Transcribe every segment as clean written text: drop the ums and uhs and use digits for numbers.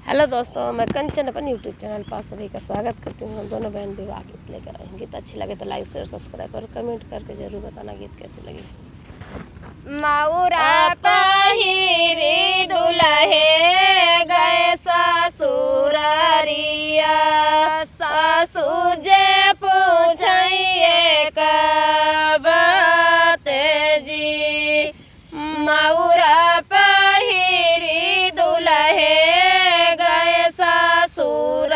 Hello दोस्तों, मैं कंचन अपन यूट्यूब चैनल पर सभी का स्वागत करती हूँ। हम दोनों बहन विवाह गीत लेकर आए हैं। गीत अच्छी लगे तो लाइक शेयर सब्सक्राइब और कमेंट करके जरूर बताना गीत कैसी लगी। मऊरा पहिरी दुल्हे गए ससुररिया, ससुर जे पूछिए कब जी। मऊरा पहिरी दुल्हे गए ससुररिया,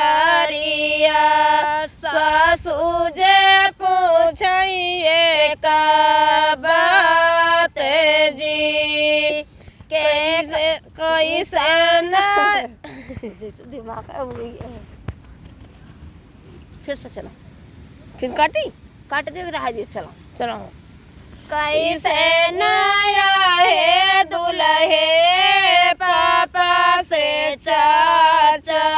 ससुर जे पूछिए कब जी। कैसे जैसे दिमाग है वही है। फिर से चलो, फिर काट दे रहा जी। चलो चलो। कैसे नया है दुल्हे पापा से चाचा,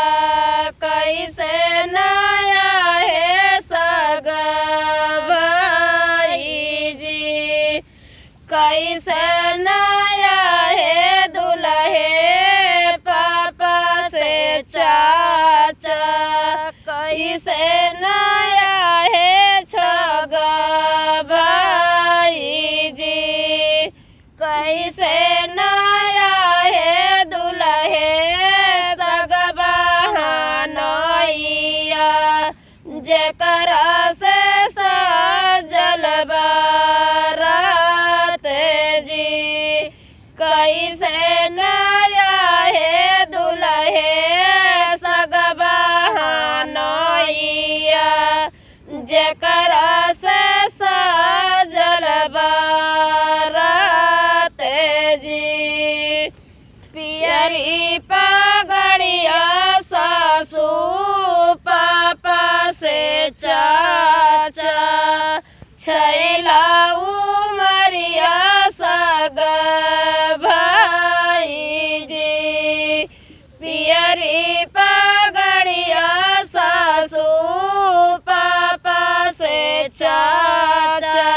कैसे नया है सगा भाई जी। कैसे नया है दुल्हे पापा से चाचा, कैसे नया है छगा भाई जी। कैसे नया है दुल्हे सगा बहनोइया, जेकरा से सजल बारात जी। कैसे नया है दुल्हे सगा बहनोइया, जेकरा से सजल बारात जी। पियरी पगड़िया सासू पापा से चाचा, छैला उमरिया सगा भाई जी। पियरी पगड़िया सासू पापा से चाचा,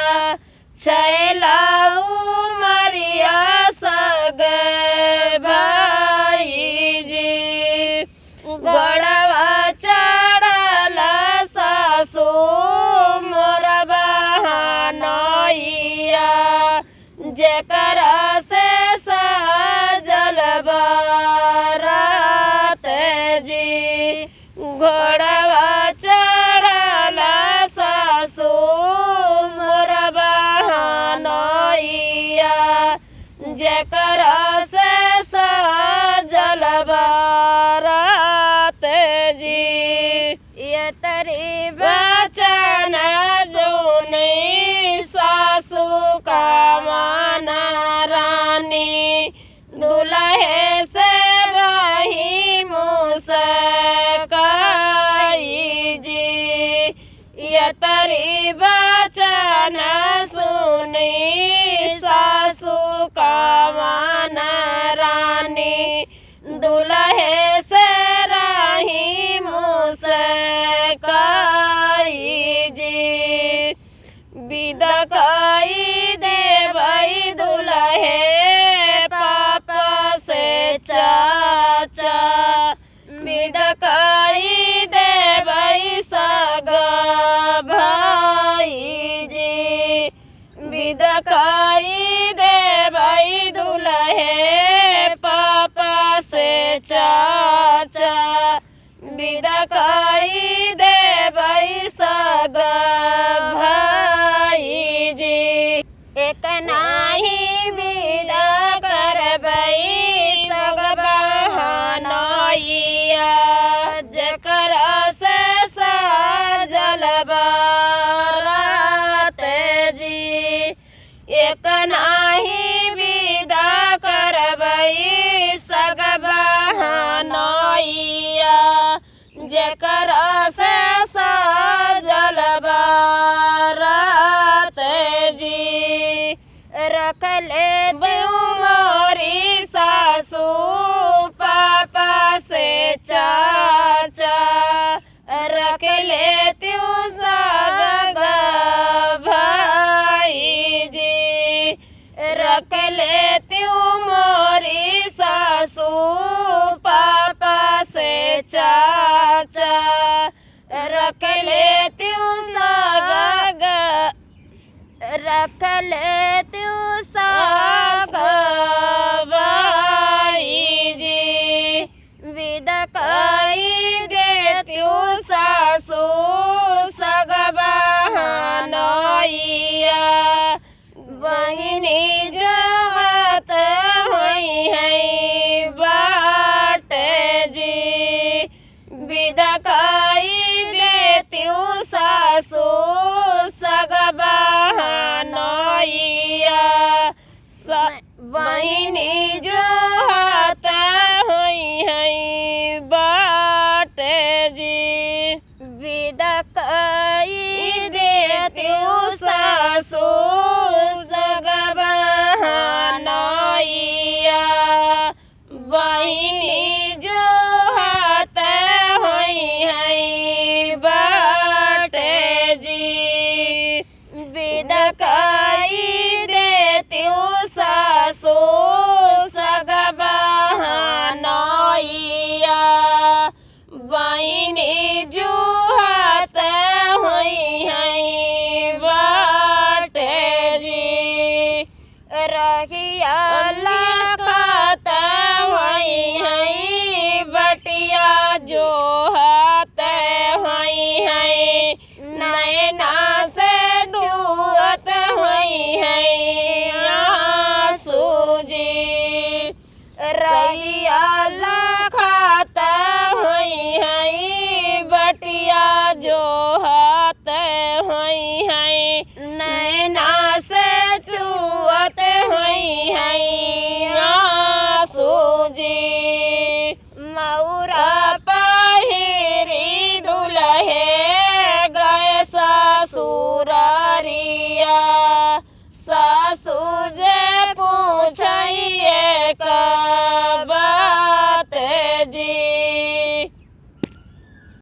छैला उमरिया सगा भाई जी। गड़वा चढ़ला सासू मोर बहनोइया, जेकरा से सजल बारात जी। गड़वा चढ़ला सासू मोर बहनोइया, जेकरा से सजल बारात जी। ये तरी बचन जुनी सासू का माना रानी, दुल्हे से रही मुस्काई जी। ये तरी बचन सुनी सासू का माना रानी, दुल्हे से रही मुस्काई जी। विदा कई देवई दुल्हे पापा से चाचा, विदा कई देवई सगा भाई जी। विदा कई देवई दुल्हे पापा से चाचा, विदा कई देवई सगा भाई जी। एक नाही विदा करबई सगा बहनोइया, जेकरा से सजल बारात जी। एक नाही विदा करबई सगा बहनोइया, जेकरा से सजल बारात जी। रख ले मोरी सासू पापा से चाचा, चाचा रख लेती हूँ साग रख लेती हूँ साग बाई जी विदा कही देती हूँ सासू सग बहनोइया बहिनी जगत हुई है बाट जी विदा कही देती हूँ सासू सग बहनोइया बहिनी जगत हुई है बाट जी विदा कही देती हूँ सासू